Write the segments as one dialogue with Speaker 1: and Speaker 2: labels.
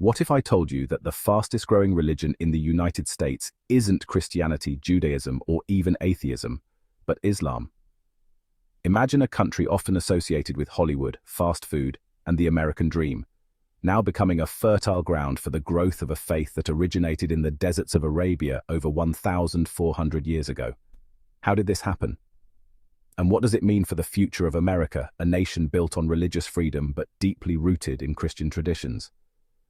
Speaker 1: What if I told you that the fastest growing religion in the United States isn't Christianity, Judaism, or even atheism, but Islam? Imagine a country often associated with Hollywood, fast food, and the American dream, now becoming a fertile ground for the growth of a faith that originated in the deserts of Arabia over 1,400 years ago. How did this happen? And what does it mean for the future of America, a nation built on religious freedom but deeply rooted in Christian traditions?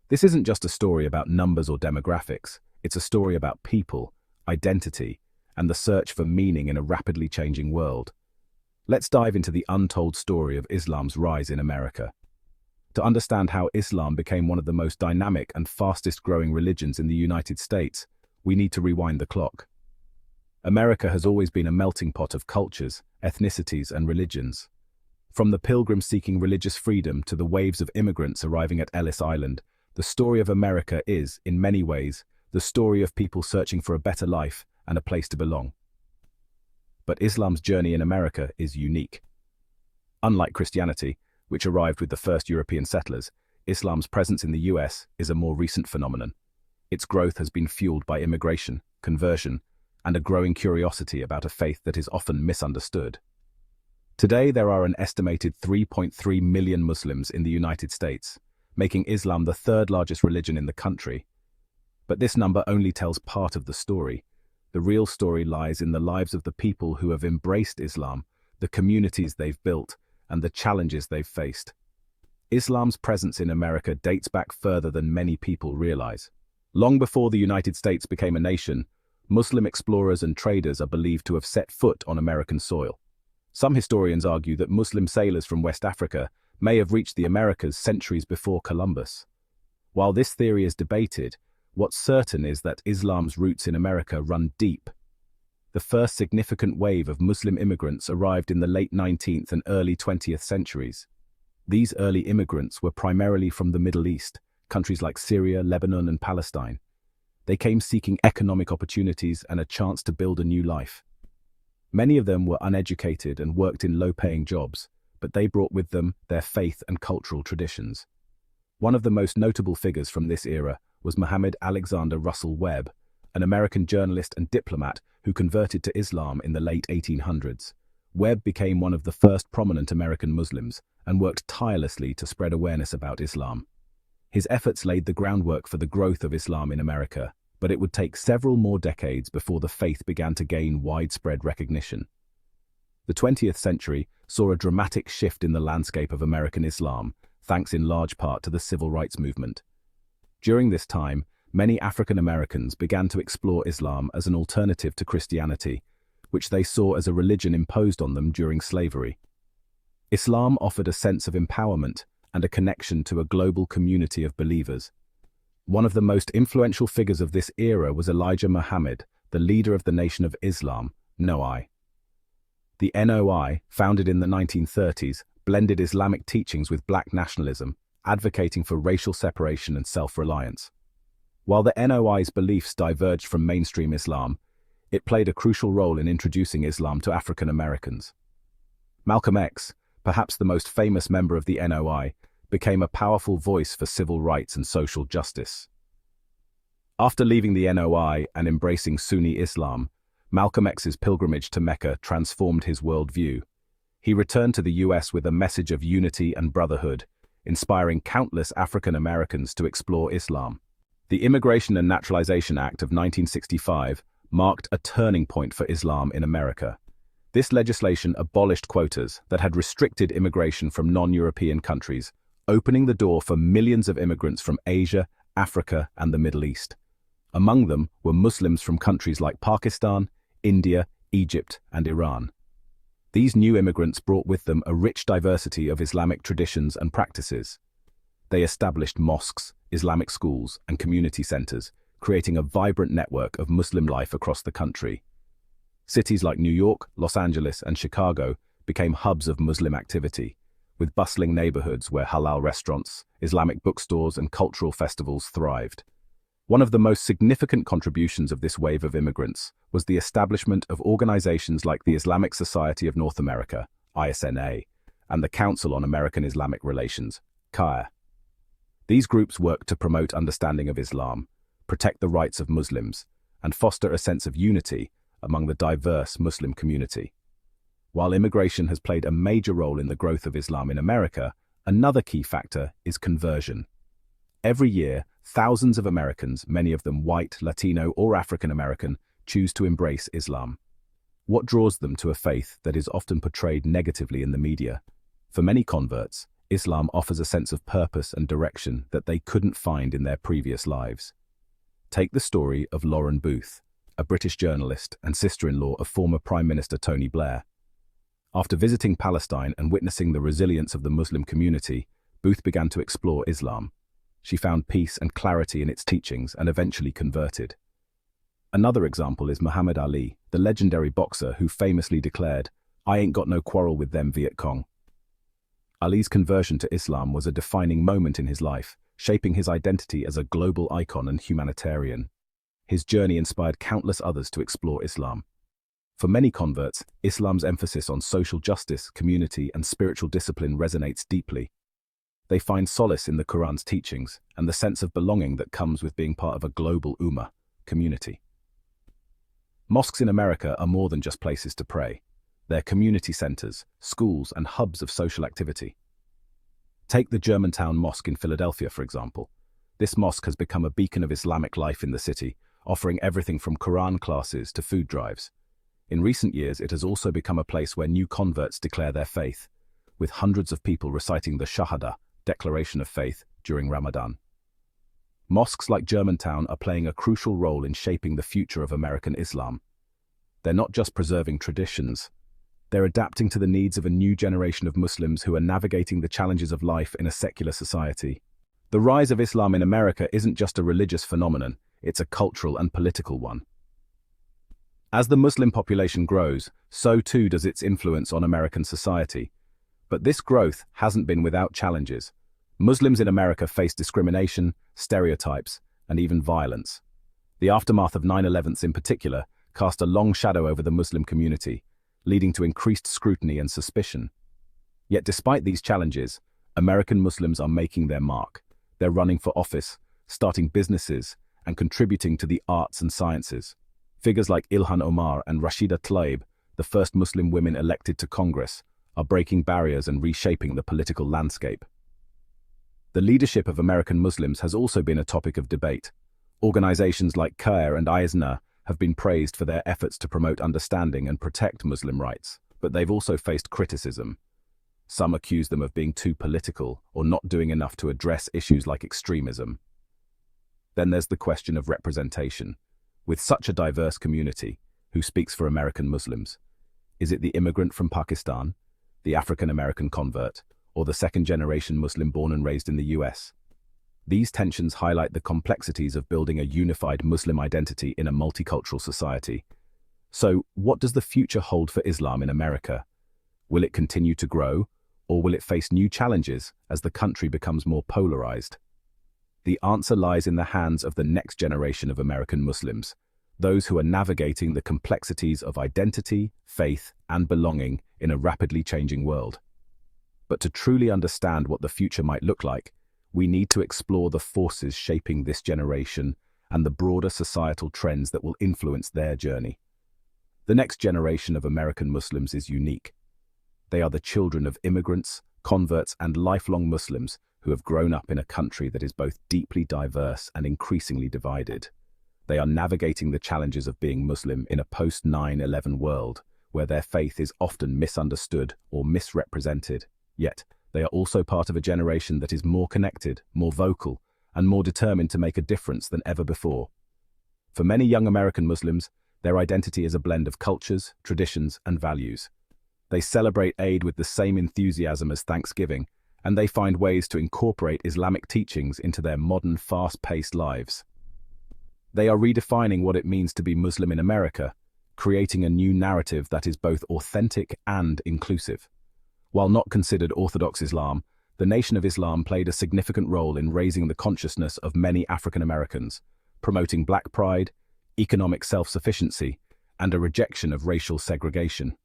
Speaker 1: This isn't just a story about numbers or demographics. It's a story about people, identity, and the search for meaning in a rapidly changing world. Let's dive into the untold story of Islam's rise in America. To understand how Islam became one of the most dynamic and fastest-growing religions in the United States, we need to rewind the clock. America has always been a melting pot of cultures, ethnicities, and religions. From the pilgrims seeking religious freedom to the waves of immigrants arriving at Ellis Island, the story of America is, in many ways, the story of people searching for a better life and a place to belong. But Islam's journey in America is unique. Unlike Christianity, which arrived with the first European settlers, Islam's presence in the US is a more recent phenomenon. Its growth has been fueled by immigration, conversion, and a growing curiosity about a faith that is often misunderstood. Today, there are an estimated 3.3 million Muslims in the United States, making Islam the third largest religion in the country. But this number only tells part of the story. The real story lies in the lives of the people who have embraced Islam, the communities they've built, and the challenges they've faced. Islam's presence in America dates back further than many people realize. Long before the United States became a nation, Muslim explorers and traders are believed to have set foot on American soil. Some historians argue that Muslim sailors from West Africa may have reached the Americas centuries before Columbus. While this theory is debated, what's certain is that Islam's roots in America run deep. The first significant wave of Muslim immigrants arrived in the late 19th and early 20th centuries. These early immigrants were primarily from the Middle East, countries like Syria, Lebanon, and Palestine. They came seeking economic opportunities and a chance to build a new life. Many of them were uneducated and worked in low-paying jobs, but they brought with them their faith and cultural traditions. One of the most notable figures from this era was Muhammad Alexander Russell Webb, an American journalist and diplomat who converted to Islam in the late 1800s. Webb became one of the first prominent American Muslims and worked tirelessly to spread awareness about Islam. His efforts laid the groundwork for the growth of Islam in America, but it would take several more decades before the faith began to gain widespread recognition. The 20th century saw a dramatic shift in the landscape of American Islam, thanks in large part to the civil rights movement. During this time, many African Americans began to explore Islam as an alternative to Christianity, which they saw as a religion imposed on them during slavery. Islam offered a sense of empowerment and a connection to a global community of believers. One of the most influential figures of this era was Elijah Muhammad, the leader of the Nation of Islam, NOI. The NOI, founded in the 1930s, blended Islamic teachings with black nationalism, advocating for racial separation and self-reliance. While the NOI's beliefs diverged from mainstream Islam, it played a crucial role in introducing Islam to African Americans. Malcolm X, perhaps the most famous member of the NOI, became a powerful voice for civil rights and social justice. After leaving the NOI and embracing Sunni Islam, Malcolm X's pilgrimage to Mecca transformed his worldview. He returned to the US with a message of unity and brotherhood, inspiring countless African Americans to explore Islam. The Immigration and Naturalization Act of 1965 marked a turning point for Islam in America. This legislation abolished quotas that had restricted immigration from non-European countries, opening the door for millions of immigrants from Asia, Africa, and the Middle East. Among them were Muslims from countries like Pakistan, India, Egypt, and Iran. These new immigrants brought with them a rich diversity of Islamic traditions and practices. They established mosques, Islamic schools, and community centers, creating a vibrant network of Muslim life across the country. Cities like New York, Los Angeles, and Chicago became hubs of Muslim activity, with bustling neighborhoods where halal restaurants, Islamic bookstores, and cultural festivals thrived. One of the most significant contributions of this wave of immigrants was the establishment of organizations like the Islamic Society of North America, ISNA, and the Council on American Islamic Relations, CAIR. These groups work to promote understanding of Islam, protect the rights of Muslims, and foster a sense of unity among the diverse Muslim community. While immigration has played a major role in the growth of Islam in America, another key factor is conversion. Every year, thousands of Americans, many of them white, Latino, or African American, choose to embrace Islam. What draws them to a faith that is often portrayed negatively in the media? For many converts, Islam offers a sense of purpose and direction that they couldn't find in their previous lives. Take the story of Lauren Booth, a British journalist and sister-in-law of former Prime Minister Tony Blair. After visiting Palestine and witnessing the resilience of the Muslim community, Booth began to explore Islam. She found peace and clarity in its teachings and eventually converted. Another example is Muhammad Ali, the legendary boxer who famously declared, "I ain't got no quarrel with them Viet Cong." Ali's conversion to Islam was a defining moment in his life, shaping his identity as a global icon and humanitarian. His journey inspired countless others to explore Islam. For many converts, Islam's emphasis on social justice, community, and spiritual discipline resonates deeply. They find solace in the Quran's teachings and the sense of belonging that comes with being part of a global ummah, community. Mosques in America are more than just places to pray. They're community centers, schools, and hubs of social activity. Take the Germantown Mosque in Philadelphia, for example. This mosque has become a beacon of Islamic life in the city, offering everything from Quran classes to food drives. In recent years, it has also become a place where new converts declare their faith, with hundreds of people reciting the Shahada, declaration of faith, during Ramadan. Mosques like Germantown are playing a crucial role in shaping the future of American Islam. They're not just preserving traditions, they're adapting to the needs of a new generation of Muslims who are navigating the challenges of life in a secular society. The rise of Islam in America isn't just a religious phenomenon, it's a cultural and political one. As the Muslim population grows, so too does its influence on American society. But this growth hasn't been without challenges. Muslims in America face discrimination, stereotypes, and even violence. The aftermath of 9/11 in particular cast a long shadow over the Muslim community, leading to increased scrutiny and suspicion. Yet despite these challenges, American Muslims are making their mark. They're running for office, starting businesses, and contributing to the arts and sciences. Figures like Ilhan Omar and Rashida Tlaib, the first Muslim women elected to Congress, are breaking barriers and reshaping the political landscape. The leadership of American Muslims has also been a topic of debate. Organizations like CAIR and ISNA have been praised for their efforts to promote understanding and protect Muslim rights, but they've also faced criticism. Some accuse them of being too political or not doing enough to address issues like extremism. Then there's the question of representation. With such a diverse community, who speaks for American Muslims? Is it the immigrant from Pakistan, the African-American convert, or the second-generation Muslim born and raised in the US? These tensions highlight the complexities of building a unified Muslim identity in a multicultural society. So, what does the future hold for Islam in America? Will it continue to grow, or will it face new challenges as the country becomes more polarized? The answer lies in the hands of the next generation of American Muslims, those who are navigating the complexities of identity, faith, and belonging in a rapidly changing world. But to truly understand what the future might look like, we need to explore the forces shaping this generation and the broader societal trends that will influence their journey. The next generation of American Muslims is unique. They are the children of immigrants, converts, and lifelong Muslims who have grown up in a country that is both deeply diverse and increasingly divided. They are navigating the challenges of being Muslim in a post-9/11 world, where their faith is often misunderstood or misrepresented. Yet, they are also part of a generation that is more connected, more vocal, and more determined to make a difference than ever before. For many young American Muslims, their identity is a blend of cultures, traditions, and values. They celebrate Eid with the same enthusiasm as Thanksgiving, and they find ways to incorporate Islamic teachings into their modern, fast-paced lives. They are redefining what it means to be Muslim in America, creating a new narrative that is both authentic and inclusive. While not considered Orthodox Islam, the Nation of Islam played a significant role in raising the consciousness of many African Americans, promoting black pride, economic self-sufficiency, and a rejection of racial segregation.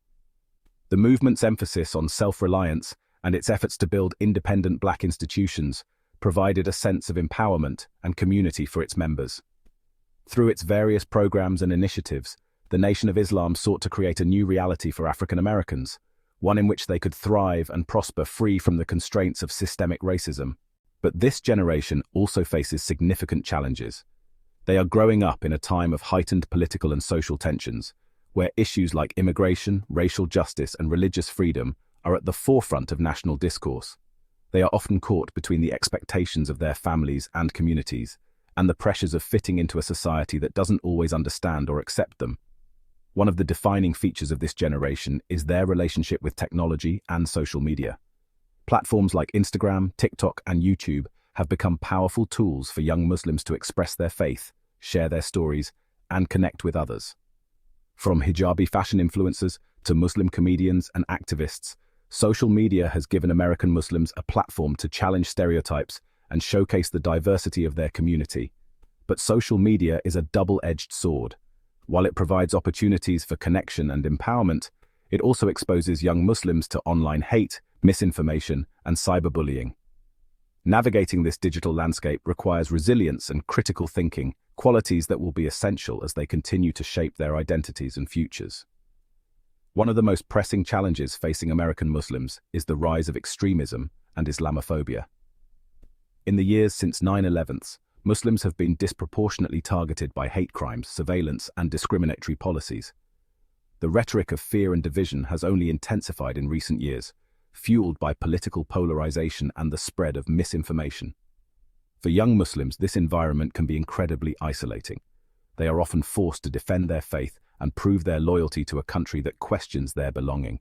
Speaker 1: The movement's emphasis on self-reliance and its efforts to build independent black institutions provided a sense of empowerment and community for its members. Through its various programs and initiatives, the Nation of Islam sought to create a new reality for African Americans, one in which they could thrive and prosper free from the constraints of systemic racism. But this generation also faces significant challenges. They are growing up in a time of heightened political and social tensions, where issues like immigration, racial justice, and religious freedom are at the forefront of national discourse. They are often caught between the expectations of their families and communities, and the pressures of fitting into a society that doesn't always understand or accept them. One of the defining features of this generation is their relationship with technology and social media. Platforms like Instagram, TikTok, and YouTube have become powerful tools for young Muslims to express their faith, share their stories, and connect with others. From hijabi fashion influencers to Muslim comedians and activists, social media has given American Muslims a platform to challenge stereotypes and showcase the diversity of their community. But social media is a double-edged sword. While it provides opportunities for connection and empowerment, it also exposes young Muslims to online hate, misinformation, and cyberbullying. Navigating this digital landscape requires resilience and critical thinking, qualities that will be essential as they continue to shape their identities and futures. One of the most pressing challenges facing American Muslims is the rise of extremism and Islamophobia. In the years since 9/11, Muslims have been disproportionately targeted by hate crimes, surveillance, and discriminatory policies. The rhetoric of fear and division has only intensified in recent years, fueled by political polarization and the spread of misinformation. For young Muslims, this environment can be incredibly isolating. They are often forced to defend their faith and prove their loyalty to a country that questions their belonging.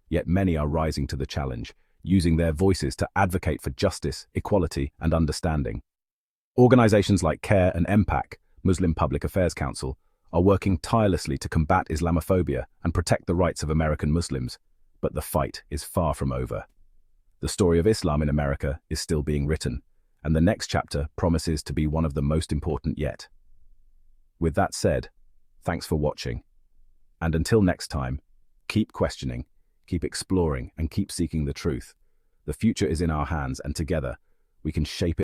Speaker 1: Yet many are rising to the challenge, using their voices to advocate for justice, equality, and understanding. Organizations like CARE and MPAC, Muslim Public Affairs Council, are working tirelessly to combat Islamophobia and protect the rights of American Muslims, but the fight is far from over. The story of Islam in America is still being written, and the next chapter promises to be one of the most important yet. With that said, thanks for watching. And until next time, keep questioning, keep exploring, and keep seeking the truth. The future is in our hands, and together, we can shape it.